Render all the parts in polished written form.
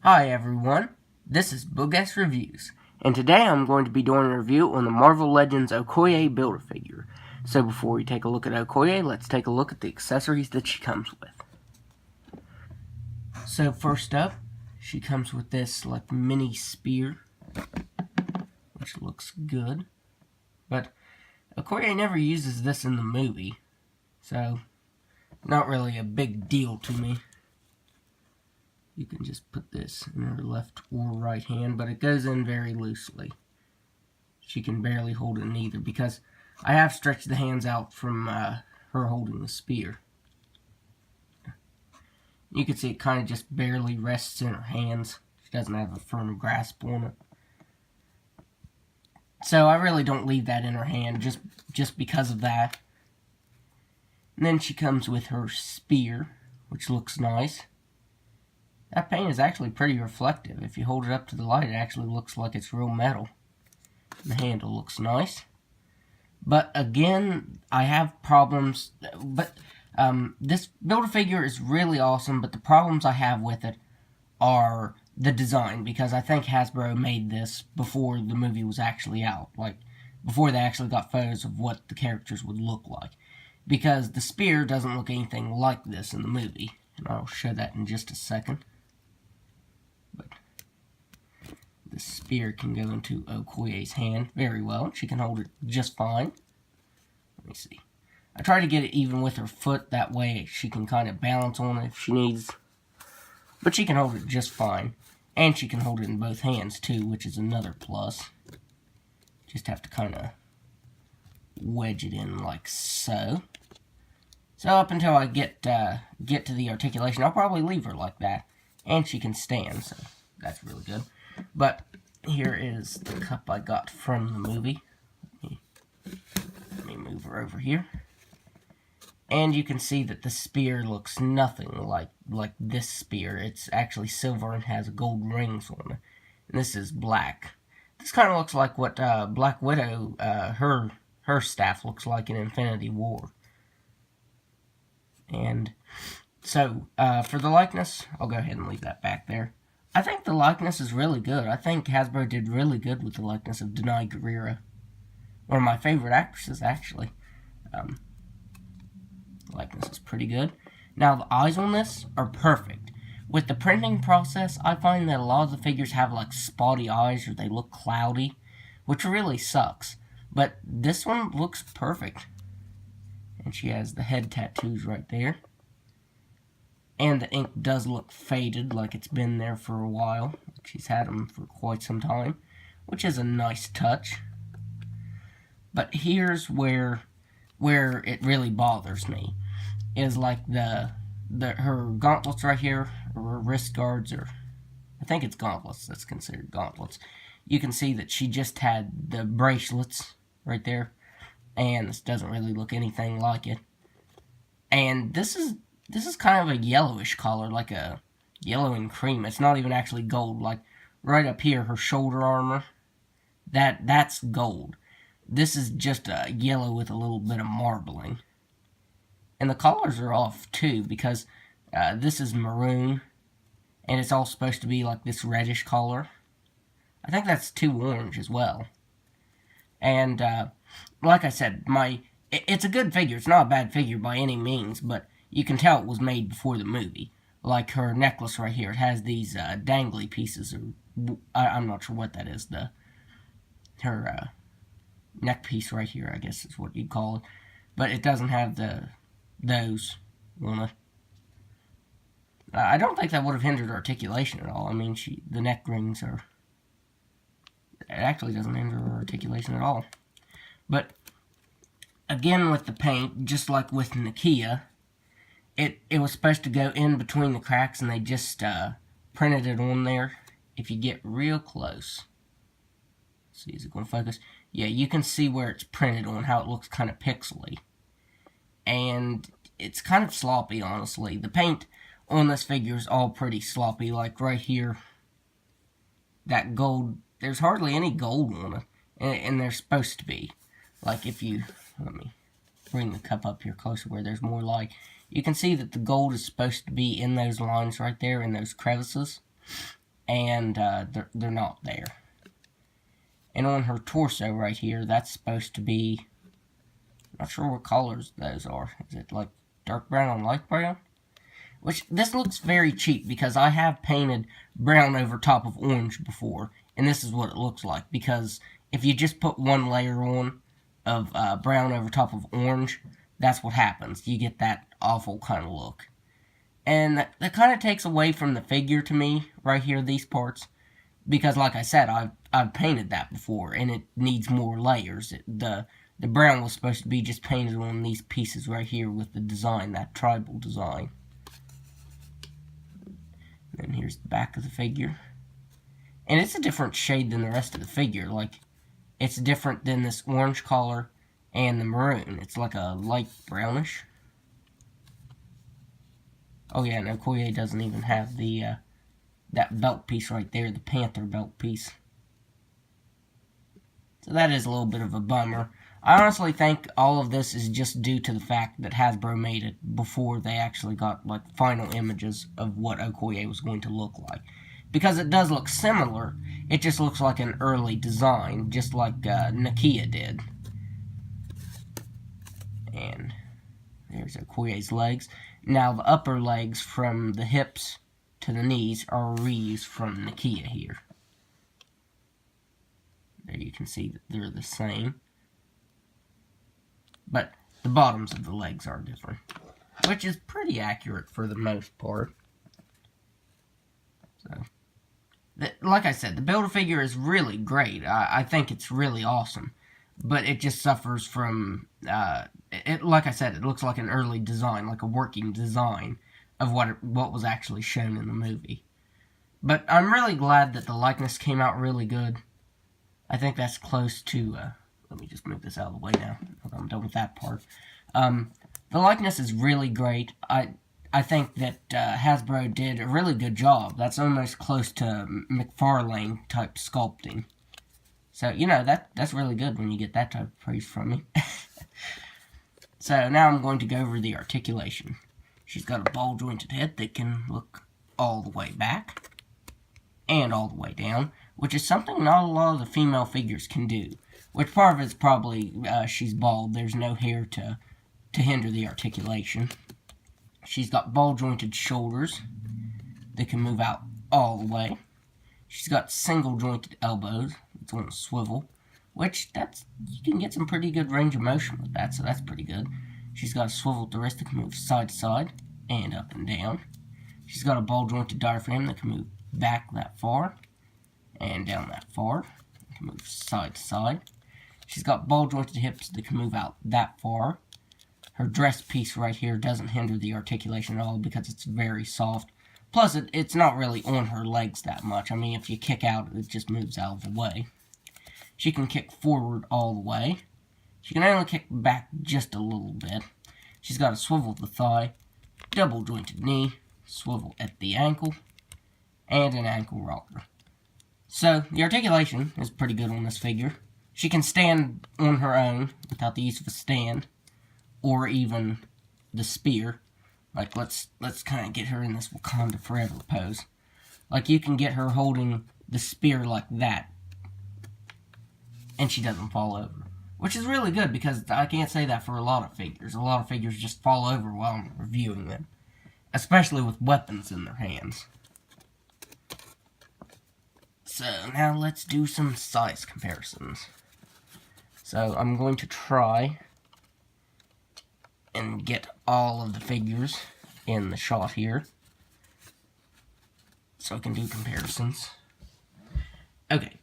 Hi everyone, this is Boogass Reviews, and today I'm going to be doing a review on the Marvel Legends Okoye Build-A-Figure. So before we take a look at Okoye, let's take a look at the accessories that she comes with. So first up, she comes with this like mini spear, which looks good, but Okoye never uses this in the movie, so not really a big deal to me. You can just put this in her left or right hand, but it goes in very loosely. She can barely hold it in either, because I have stretched the hands out from her holding the spear. You can see it kind of just barely rests in her hands. She doesn't have a firm grasp on it. So I really don't leave that in her hand just because of that. And then she comes with her spear, which looks nice. That paint is actually pretty reflective. If you hold it up to the light, it actually looks like it's real metal. The handle looks nice. But again, I have problems. But this Build-A-Figure is really awesome, but the problems I have with it are the design, because I think Hasbro made this before the movie was actually out. Like, before they actually got photos of what the characters would look like. Because the spear doesn't look anything like this in the movie. And I'll show that in just a second. But the spear can go into Okoye's hand very well. She can hold it just fine. Let me see. I try to get it even with her foot. That way she can kind of balance on it if she needs. But she can hold it just fine. And she can hold it in both hands too, which is another plus. Just have to kind of wedge it in like so. So up until I get to the articulation, I'll probably leave her like that. And she can stand, so that's really good. But here is the cup I got from the movie. Let me move her over here. And you can see that the spear looks nothing like this spear. It's actually silver and has gold rings on it. And this is black. This kind of looks like what Black Widow, her staff looks like in Infinity War. And so, for the likeness, I'll go ahead and leave that back there. I think the likeness is really good. I think Hasbro did really good with the likeness of Denai Guerrera. One of my favorite actresses, actually. Likeness is pretty good. Now, the eyes on this are perfect. With the printing process, I find that a lot of the figures have, like, spotty eyes or they look cloudy, which really sucks. But this one looks perfect. And she has the head tattoos right there. And the ink does look faded, like it's been there for a while. She's had them for quite some time, which is a nice touch. But here's where it really bothers me, is like her gauntlets right here, or her wrist guards, or I think it's gauntlets. That's considered gauntlets. You can see that she just had the bracelets right there, and this doesn't really look anything like it. And this is kind of a yellowish color, like a yellow and cream. It's not even actually gold. Like, right up here, her shoulder armor, that's gold. This is just a yellow with a little bit of marbling. And the colors are off, too, because this is maroon, and it's all supposed to be like this reddish color. I think that's too orange as well. And, like I said, it's a good figure. It's not a bad figure by any means, but you can tell it was made before the movie. Like her necklace right here. It has these dangly pieces. I'm not sure what that is. Her neck piece right here, I guess is what you'd call it. But it doesn't have those on it. I don't think that would have hindered articulation at all. I mean, the neck rings are... It actually doesn't hinder her articulation at all. But, again with the paint, just like with Nakia, it was supposed to go in between the cracks, and they just printed it on there. If you get real close, see, is it going to focus? Yeah, you can see where it's printed on, how it looks kind of pixely. And it's kind of sloppy, honestly. The paint on this figure is all pretty sloppy. Like right here, that gold, there's hardly any gold on it. And there's supposed to be. Like if you, let me bring the cup up here closer where there's more light. You can see that the gold is supposed to be in those lines right there, in those crevices. and they're not there. And on her torso right here, that's supposed to be, not sure what colors those are. Is it like dark brown and light brown? Which, this looks very cheap because I have painted brown over top of orange before, and this is what it looks like. Because if you just put one layer on of brown over top of orange, that's what happens. You get that awful kind of look. And that kind of takes away from the figure to me, right here, these parts. Because, like I said, I've painted that before, and it needs more layers. The brown was supposed to be just painted on these pieces right here with the design, that tribal design. And here's the back of the figure. And it's a different shade than the rest of the figure. Like, it's different than this orange color and the maroon. It's like a light brownish. Oh yeah, and Okoye doesn't even have the that belt piece right there, the panther belt piece. So that is a little bit of a bummer. I honestly think all of this is just due to the fact that Hasbro made it before they actually got like final images of what Okoye was going to look like. Because it does look similar, it just looks like an early design, just like Nakia did. And there's Okoye's legs. Now the upper legs from the hips to the knees are reused from Nakia here. There you can see that they're the same. But the bottoms of the legs are different. Which is pretty accurate for the most part. So, like I said, the Build-A-Figure is really great. I think it's really awesome. But it just suffers from, like I said, it looks like an early design, like a working design of what was actually shown in the movie. But I'm really glad that the likeness came out really good. I think that's close to, let me just move this out of the way now. I'm done with that part. The likeness is really great. I think that Hasbro did a really good job. That's almost close to McFarlane type sculpting. So, you know, that's really good when you get that type of praise from me. So, now I'm going to go over the articulation. She's got a ball-jointed head that can look all the way back and all the way down, which is something not a lot of the female figures can do. Which part of it's probably she's bald. There's no hair to hinder the articulation. She's got ball-jointed shoulders that can move out all the way. She's got single-jointed elbows. It's on a swivel, which you can get some pretty good range of motion with that, so that's pretty good. She's got a swiveled wrist that can move side to side and up and down. She's got a ball-jointed diaphragm that can move back that far and down that far. It can move side to side. She's got ball-jointed hips that can move out that far. Her dress piece right here doesn't hinder the articulation at all because it's very soft. Plus, it's not really on her legs that much. I mean, if you kick out, it just moves out of the way. She can kick forward all the way. She can only kick back just a little bit. She's got a swivel at the thigh, double jointed knee, swivel at the ankle, and an ankle rocker. So, the articulation is pretty good on this figure. She can stand on her own without the use of a stand, or even the spear. Like, let's kind of get her in this Wakanda Forever pose. Like, you can get her holding the spear like that, and she doesn't fall over. Which is really good, because I can't say that for a lot of figures. A lot of figures just fall over while I'm reviewing them. Especially with weapons in their hands. So, now let's do some size comparisons. So, I'm going to try and get all of the figures in the shot here, so I can do comparisons. Okay,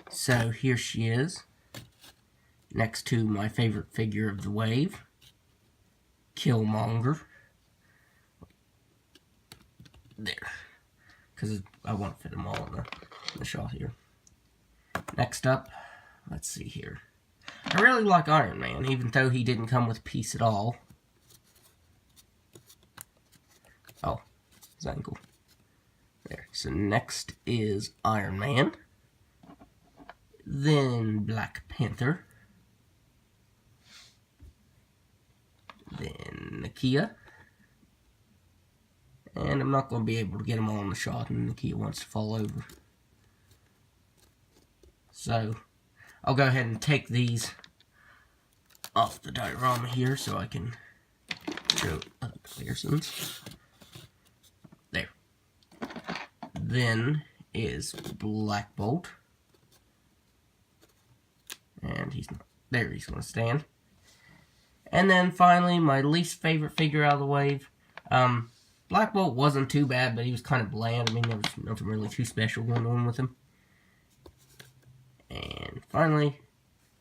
so here she is, next to my favorite figure of the wave, Killmonger. There, because I want to fit them all in the shot here. Next up, let's see here. I really like Iron Man, even though he didn't come with a piece at all. Oh, his ankle. There. So next is Iron Man. Then Black Panther. Then Nakia. And I'm not going to be able to get them all in the shot, and Nakia wants to fall over. So, I'll go ahead and take these off the diorama here so I can show comparisons. There. Then is Black Bolt. And he's not there, he's going to stand. And then finally, my least favorite figure out of the wave. Black Bolt wasn't too bad, but he was kind of bland. I mean, there was nothing really too special going on with him. And finally,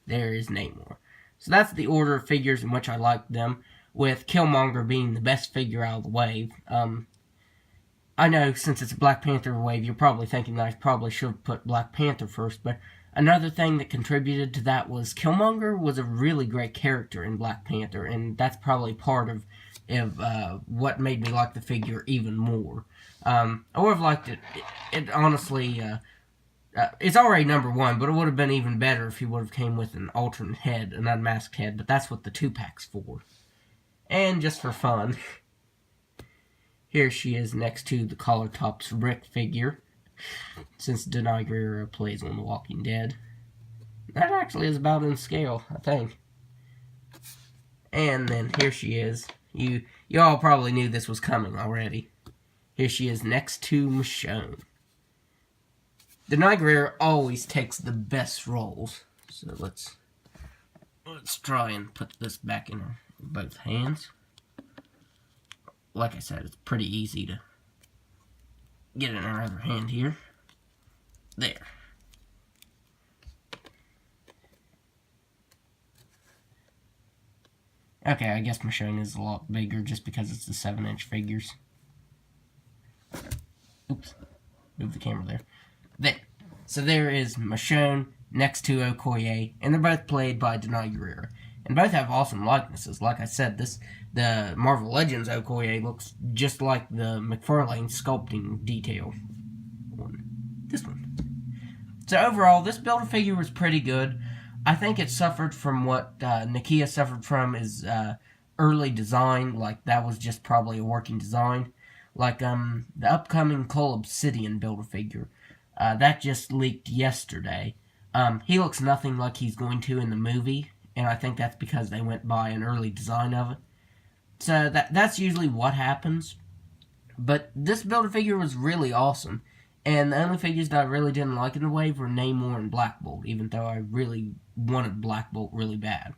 there is Namor. So that's the order of figures in which I liked them, with Killmonger being the best figure out of the wave. I know, since it's a Black Panther wave, you're probably thinking that I probably should have put Black Panther first, but another thing that contributed to that was Killmonger was a really great character in Black Panther, and that's probably part of what made me like the figure even more. I would have liked it. It honestly, it's already #1, but it would have been even better if he would have came with an alternate head, an unmasked head, but that's what the 2-pack's for. And just for fun, here she is next to the Collar Tops Rick figure, since Denai Guerrero plays on The Walking Dead. That actually is about in scale, I think. And then here she is. You all probably knew this was coming already. Here she is next to Michonne. Denai Guerrero always takes the best roles. So let's try and put this back in both hands. Like I said, it's pretty easy to get in her other hand here. There. Okay, I guess Michonne is a lot bigger just because it's the 7-inch figures. Oops. Move the camera there. There. So there is Michonne next to Okoye, and they're both played by Denai Guerrero. And both have awesome likenesses. Like I said, the Marvel Legends Okoye looks just like the McFarlane sculpting detail on this one. So overall, this Build-A-Figure was pretty good. I think it suffered from what Nakia suffered from is early design. Like, that was just probably a working design. Like, the upcoming Cole Obsidian Build-A-Figure. That just leaked yesterday. He looks nothing like he's going to in the movie, and I think that's because they went by an early design of it. So that's usually what happens. But this Build-A-Figure was really awesome. And the only figures that I really didn't like in the wave were Namor and Black Bolt, even though I really wanted Black Bolt really bad.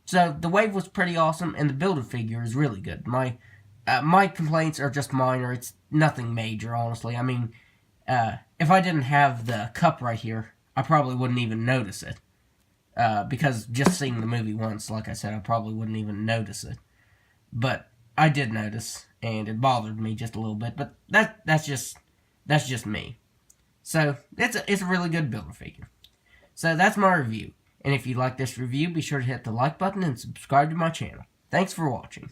So the wave was pretty awesome, and the Build-A-Figure is really good. My complaints are just minor. It's nothing major, honestly. I mean, if I didn't have the cup right here, I probably wouldn't even notice it. Because just seeing the movie once, like I said, I probably wouldn't even notice it. But I did notice, and it bothered me just a little bit. But that's just me. So it's a really good Build-A-Figure. So that's my review. And if you like this review, be sure to hit the like button and subscribe to my channel. Thanks for watching.